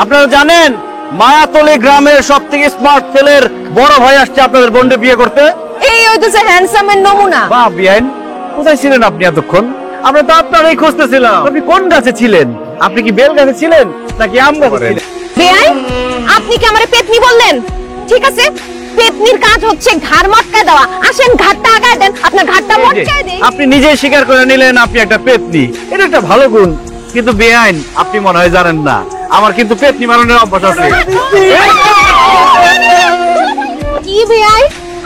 আপনারা জানেন মায়াতলী গ্রামের সবথেকে স্মার্ট ছেলের বড় ভাই আসছে আপনাদের বোনকে বিয়ে করতে। এই হইতেছে হ্যান্ডসামের নমুনা। বাহ বিয়াইন, কোথায় ছিলেন আপনি এতক্ষণ? আমরা তো আপনারই খুঁজতেছিলাম। আপনি কোন গাছে ছিলেন? আপনি কি বেল গাছে ছিলেন নাকি আম গাছে ছিলেন? বেআই, আপনি কি আমারে পেতনি বললেন? ঠিক আছে, পেতনির কাজ হচ্ছে ঘাড় মটকায় দেওয়া। আসেন ঘাড়টা আগায় দেন, আপনার ঘাড়টা মটকায় দেই। আপনি নিজেই স্বীকার করে নিলেন আপনি একটা পেতনি। এটা একটা ভালো গুণ, কিন্তু বেআইন আপনি মনে হয় জানেন না আমার কিন্তু পেতনি মারানোর অভ্যাস আছে। কি বেআই,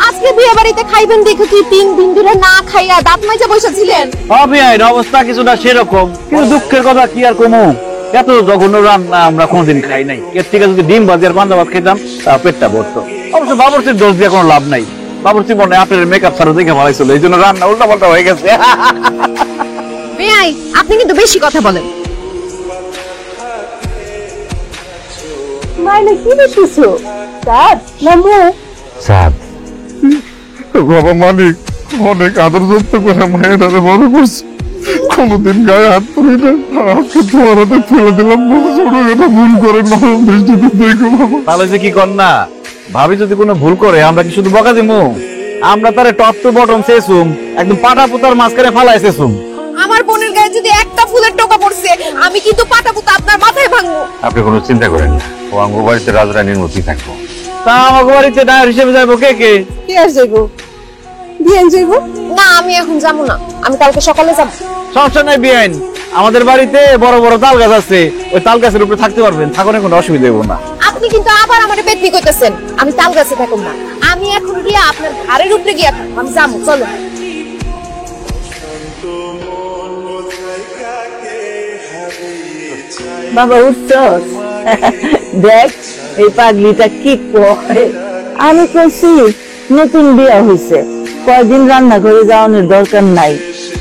আজকে বিয়ে বাড়িতে খাইবেন দেখে কি 3 দিন ধরে না খাইয়া দাঁত মাজা বসেছিলেন? বেআইন অবস্থা কিছুটা সেরকম, কিন্তু দুঃখের কথা কি আর কমু, এত জঘন্য রান্না আমরা কোনোদিন খাই নাই। এর থেকে যদি ডিম ভাজি আর পান্তা ভাত খেতাম তা পেটটা ভরতো। অবশ্য বাবুর্চির দোষ দিয়ে কোনো লাভ নাই। বাবুর্চি মনে হয় আপনার মেকআপ ছাড়া দেখে ভালো ছিল, এই জন্য রান্না উল্টা পাল্টা হয়ে গেছে। বেআই, আপনি কিন্তু বেশি কথা বলেন। মাইনে কি দেখতেছো? স্যার নামু সাদ বাবা মালিক অনেক আদর যত্ন করে মায়ের বড় করছে, কোনোদিন গায়ে হাত তুলি না। আজকে তোমার হাতে তুলে দিলাম, ছোট একটা ভুল করে নরম দৃষ্টিতে দেখো বাবা। তাহলে যে কি কর না, ভাবি যদি কোনো ভুল করে আমরা কি শুধু বকা দিমু? আমরা তারে টপ টু বটম শেষুম, একদম পাটা পুতার মাঝখানে ফালাই শেষুম। আমার বোনের গায়ে যদি একটা ফুলের টোকা পড়ছে, আমি কিন্তু পাটা পুতা আপনার মাথায় ভাঙবো। আপনি কোনো চিন্তা করেন না, ও আঙ্গ বাড়িতে রাজরানীর মতোই থাকবো। তা আমার বাড়িতে ডায়ার হিসেবে যাবো কে কে? কি আর যাইবো? বিয়ান যাইবো? না, আমি এখন যাবো না, আমি কালকে সকালে যাব। সমস্যা নাই বিয়াইন, আমাদের বাড়িতে বড় বড় তাল গাছ আছে, ওই তাল গাছের উপরে থাকতে পারবেন, থাকুন, কোনো অসুবিধা হইব না। আপনি কিন্তু আবার আমারে পেতনি কইতেছেন। আমি তাল গাছে থাকুম না, আমি এখন গিয়া আপনার ঘাড়ের উপরে গিয়া থাকবো। আমি যাবো, চলো। বাবা উঠছস? দেখ এই পাগলিটা কি কয়। আমি কইছি নতুন বিয়া হইছে, কয়দিন রান্না করে যাওয়ানোর দরকার নাই,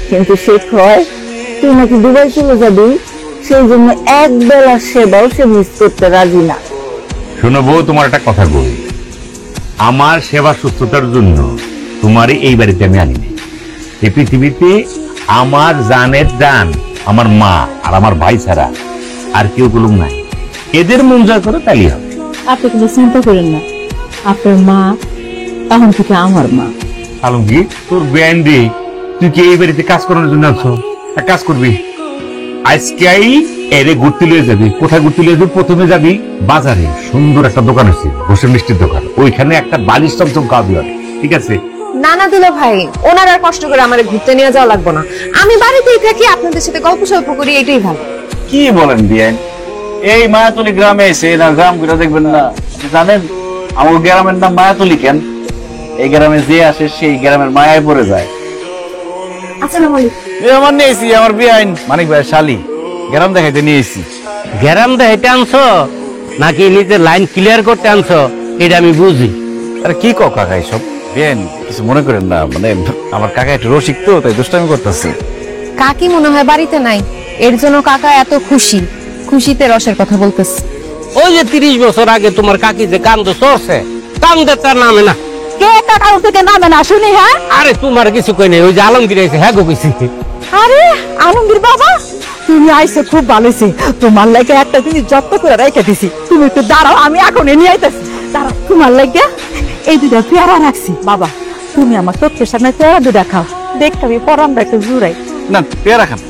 কিন্তু সে কয় তুই নাকি দুবাই চলে যাবি, সেই জন্য এক বেলা সেবাও সে মিস করতে রাজি না। শোনো বউ, তোমার একটা কথা বলি, আমার সেবা সুস্থতার জন্য তোমারই এই বাড়িতে আমি আনি নাই। এই পৃথিবীতে আমার জানের জান আমার মা আর আমার ভাই ছাড়া আর কেউ গুলো নাই। এদের মন জয় করে তাই হবে। আপনি কোনো চিন্তা করেন না, আপনার মা তখন থেকে আমার মা। আলমগীর, তোর ব্যান্ডে তুই কি এই বাড়িতে কাজ করানোর জন্য আছো? এক কাজ করবি, আজকেই এরে ঘুরতে লিয়ে যাবি। কোথায় ঘুরতে লিয়ে যাবি? প্রথমে যাবি বাজারে, সুন্দর একটা দোকান আছে বসে মিষ্টির দোকান, ওইখানে একটা বালিশ চমচম খাওয়াবি হবে, ঠিক আছে? না না দুলা ভাই, ওনার আর কষ্ট করে আমারে ঘুরতে নিয়ে যাওয়া লাগবে না। আমি বাড়িতেই থাকি, আপনাদের সাথে গল্প সল্প করি, এটাই ভালো। কি বলেন বিয়াইন, এই মায়াতলী গ্রামে এসে না গ্রাম ঘুরে দেখবেন না? আপনি জানেন আমার গ্রামের নাম মায়াতলী কেন? এই গ্রামে যে আসে সেই গ্রামের মায়ায় পড়ে যায়। আসসালামু আলাইকুম। আমার নিয়েছি আমার বিয়াইন মানিক ভাই শালি, গ্রাম দেখাইতে নিয়েছি। গ্যারাম দেখাইতে আনছো নাকি নিজের লাইন ক্লিয়ার করতে আনছো, এটা আমি বুঝি। আরে কি কও কাকা এসব? বিয়াইন কিছু মনে করেন না, মানে আমার কাকা একটু রসিক তো, তাই দুষ্টামি করতেছি। কাকি মনে হয় বাড়িতে নাই, এর জন্য কাকা এত খুশি, খুশিতে রসের কথা বলতেছে। ওই যে 30 বছর আগে তোমার কাকি যে কান্দ চড়ছে, কান্দে তার নামে না। কে কাকার থেকে নামে না শুনি? হ্যাঁ, আরে তোমার কিছু কই নাই, ওই যে আলমগীর আইছে, হ্যাঁ গো কইছি। আরে আলমগীর বাবা, তুমি আইসে খুব ভালো হইছে। তোমার লাগে একটা জিনিস যত্ন করে রেখে দিছি, তুমি একটু দাঁড়াও, আমি এখন নিয়ে আইতেছি। দাঁড়াও, তোমার লাগে এই দুটা পেয়ারা রাখছি। বাবা তুমি আমার চোখের সামনে পেয়ারা দুটা খাও, দেখতে আমি পরামটা একটু জুড়াই। না পেয়ারা খান।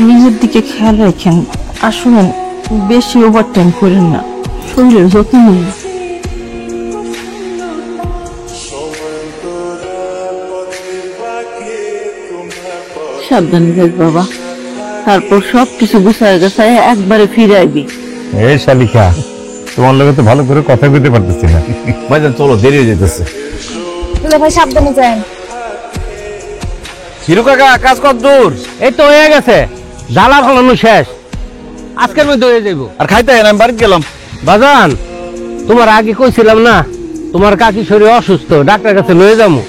নিজের দিকে খেয়াল রাখেন, আর শুনেন বেশি ওভারটাইম করেন না, শরীরের যত্ন নিন। সাবধানে যাই বাবা, তারপর সবকিছু গুছায় গাছায় একবারে ফিরে আইবি। এই শালিকা, তোমার লগে তো ভালো করে কথা বলতে পারতেছি না। ভাইজান চলো, দেরি হয়ে যেতেছে। দুলা ভাই সাবধানে যান। হিরু কাকা কাজ কত দূর? এই তো হয়ে গেছে, জ্বালা ফলানো শেষ, আজকের মধ্যে হয়ে যাইব। আর খাইতে হয় না, আমি বাড়িতে গেলাম। বাজান, তোমার আগে কইছিলাম না তোমার কাকি শরীর অসুস্থ, ডাক্তার কাছে লয়ে যাবো।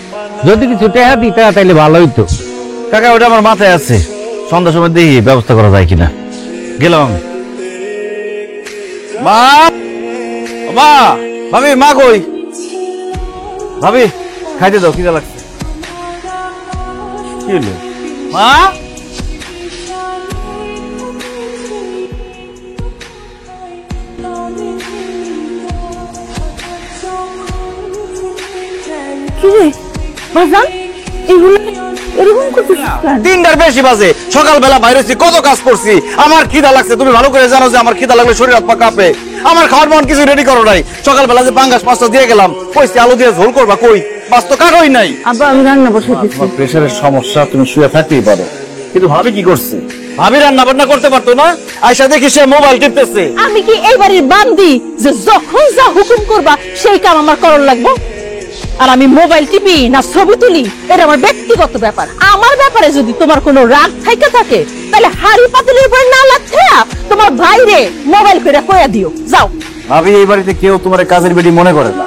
যদি কিছু টেহা দিতে তাইলে ভালো হইতো। কাকা ওটা আমার মাথায় আছে, সন্ধ্যার সময় দেখি ব্যবস্থা করা যায় কিনা। গেলাম। মা, মা ভাবি মা কই? ভাবি খাইতে দাও, খিদা লাগছে। কি হলো মা? কি রে বাজান, এগুলো এরকম করছিস কেন? 3টার বেশি বাজে, সকালবেলা বাইরেছি, কত কাজ করছি, আমার খিদা লাগছে। তুমি ভালো করে জানো যে আমার খিদা লাগলে শরীর হাত পা কাঁপে। আমার খাওয়ার মন কিছু রেডি করো নাই। সকালবেলা যে পাঙ্গাস মাছটা দিয়ে গেলাম, কইছি আলু দিয়ে ঝোল করবা, কই মাছ তো কাটোই নাই। আব্বা আমি রান্না বসে দিচ্ছি। তোমার প্রেসারের সমস্যা, তুমি শুয়ে থাকতেই পারো, কিন্তু ভাবি কি করছে? ভাবি রান্না বান্না করতে পারতো না? আয়সা দেখি সে মোবাইল টিপতেছে। আমি কি এই বাড়ির বান্দি যে যখন যা হুকুম করবা সেই কাম আমার করার লাগবে? আর আমি মোবাইল টিপি না ছবি তুলি এটা আমার ব্যক্তিগত ব্যাপার। আমার ব্যাপারে যদি তোমার কোনো রাগ থাইকা থাকে তাহলে হাড়ি পাতিলের উপর না লাগছে তোমার ভাইরে মোবাইল করে কইয়া দিও। যাও। ভাবি এই বাড়িতে কেউ তোমার কাজের বেটি মনে করে না,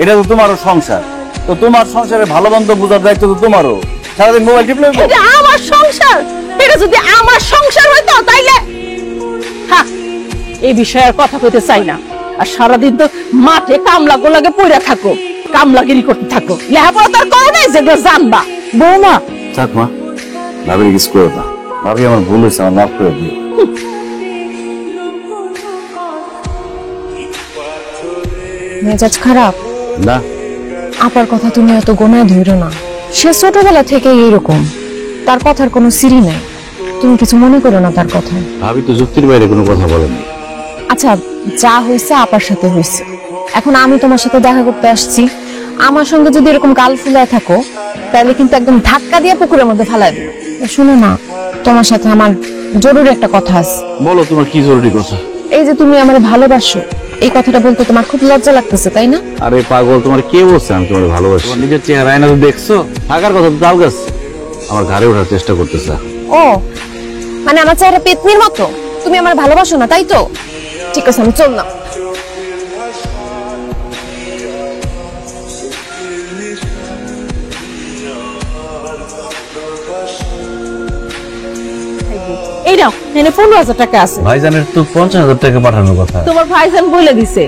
এটা তো তোমারও সংসার, তো তোমার সংসারে ভালো মন্দ বোঝার দায়িত্ব তো তোমারও। সারাদিন মোবাইল টিপলে এটা আমার সংসার, এটা যদি আমার সংসার হইতো তাইলে হ্যাঁ এই বিষয়ে আর কথা কইতে চাই না। আর সারাদিন তো মাঠে কামলা গোলাগে পড়ে থাকো, কামলাগিরি করতে থাকো, লেখাপড়া তার করো নাই যেগুলো জানবা। বৌমা থাক মা, ভাবির কিছু করো না। ভাবি আমার ভুল হয়েছে, আমার মাফ করে দিও। মেজাজ খারাপ? না, আপার কথা তুমি এত গোনায় ধরো না। সে ছোটবেলা থেকে এইরকম, তার কথার কোনো সিরি নাই। তুমি কিছু মনে করো না তার কথা। ভাবি তো যুক্তির বাইরে কোনো কথা বলেনি। আচ্ছা, যা হয়েছে আপার সাথে হয়েছে। এখন আমি তোমার সাথে দেখা করতে আসছি, আমার সঙ্গে যদি এরকম গাল ফুলায় থাকো তাহলে কিন্তু একদম ধাক্কা দিয়ে পুকুরের মধ্যে ফেলাই দেবো। শুনো না, তোমার সাথে আমার জরুরি একটা কথা আছে। বলো, তোমার কি জরুরি কথা? এই যে তুমি আমার ভালোবাসো, এই কথাটা বলতে তোমার খুব লজ্জা লাগতেছে তাই না? আরে পাগল, তোমার কে বলছে আমি তোমার ভালোবাসি? তোমার নিজের চেহারা আয়না তো দেখছো, থাকার কথা তো তাল গাছ। আমার ঘাড়ে ওঠার চেষ্টা করতেছে। ও মানে আমার চেহারা পেতনির মতো, তুমি আমার ভালোবাসো না তাই তো? ঠিক আছে, আমি চললাম। এই নাও, এনে 15,000 টাকা আছে। ভাইজানের তো 50,000 টাকা পাঠানোর কথা। তোমার ভাইজান বলে দিছে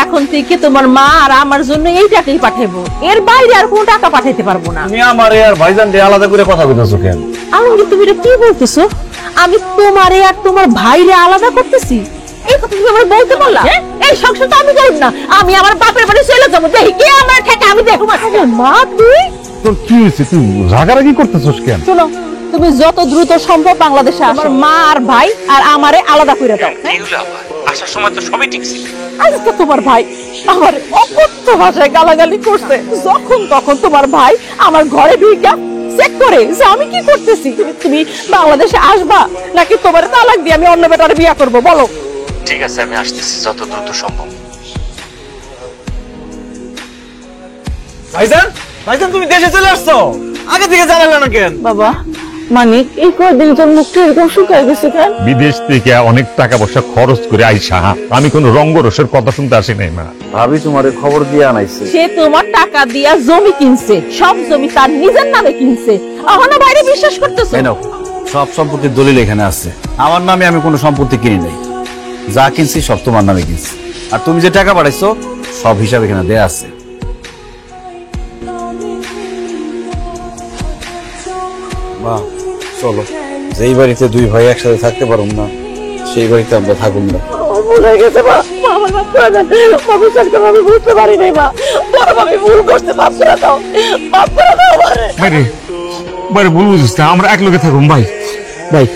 এখন থেকে তোমার মা আর আমার জন্য এই টাকাই পাঠাবো, এর বাইরে আর কোনো টাকা পাঠাইতে পারবো না। তুমি আমারে আর ভাইজানকে আলাদা করে কথা কইতাছো কেন? আলমগীর, তুমি এটা কি বলতেছো? আমি তোমারে আর তোমার ভাইরে আলাদা করতেছি? এই কথা তুমি আমার বলতে পারলা? এই সংসার তো আমি করব না, আমি আমার বাপের বাড়ি চলে যাবো। দেখি কে আমার ঠেকা, আমি দেখো। মা তুই তোর কি হয়েছে? তুই রাগারাগি করতেছস কেন? শোনো, তুমি যত দ্রুত সম্ভব বাংলাদেশে আসো। আমার মা আর ভাই আর আমারে আলাদা করে দাও। আসার সময় তো সবই ঠিক ছিল। আজকে তোমার ভাই আমার অকথ্য ভাষায় গালাগালি করছে। যখন তখন তোমার ভাই আমার ঘরে ঢুইকা চেক করে যে আমি কি করতেছি। তুমি বাংলাদেশে আসবা নাকি তোমার তালাক দিয়ে আমি অন্য বেটারে বিয়ে করব? বলো। ঠিক আছে, আমি আসতেছি যত দ্রুত সম্ভব। ভাইজান, ভাইজান তুমি দেশে চলে আসছো, আগে থেকে জানালে না কেন? বাবা মানিক, এই কয়দিন তোর মুখটা এরকম শুকায় গেছে কেন? বিদেশ থেকে অনেক টাকা পয়সা খরচ করে আইসা আমি কোনো রঙ্গরসের কথা শুনতে আসি নাই মা। ভাবি তোমারে খবর দিয়ে আনাইছে। সে তোমার টাকা দিয়া জমি কিনছে, সব জমি তার নিজের নামে কিনছে। এখনো বাইরে বিশ্বাস করতেছো? এই নাও, সব সম্পত্তির দলিল এখানে আছে। আমার নামে আমি কোনো সম্পত্তি কিনি নাই, যা কিনছি সব তোমার নামে কিনছি। আর তুমি যে টাকা পাঠাইছো সব হিসাব এখানে দেয়া আছে। মা চলো, যেই বাড়িতে দুই ভাই একসাথে থাকতে পারুম না সেই বাড়িতে আমরা থাকুন না। ভুল হয়ে গেছে মা, আমার মাফ করে দেন। অবিচারকে আমি বুঝতে পারি নাই মা, বড় আমি ভুল করতে মাফ করে দাও, মাফ করে দাও আমারে। বাইরে বাইরে ভুল বুঝিস না, আমরা এক লোকে থাকুন ভাই। ভাই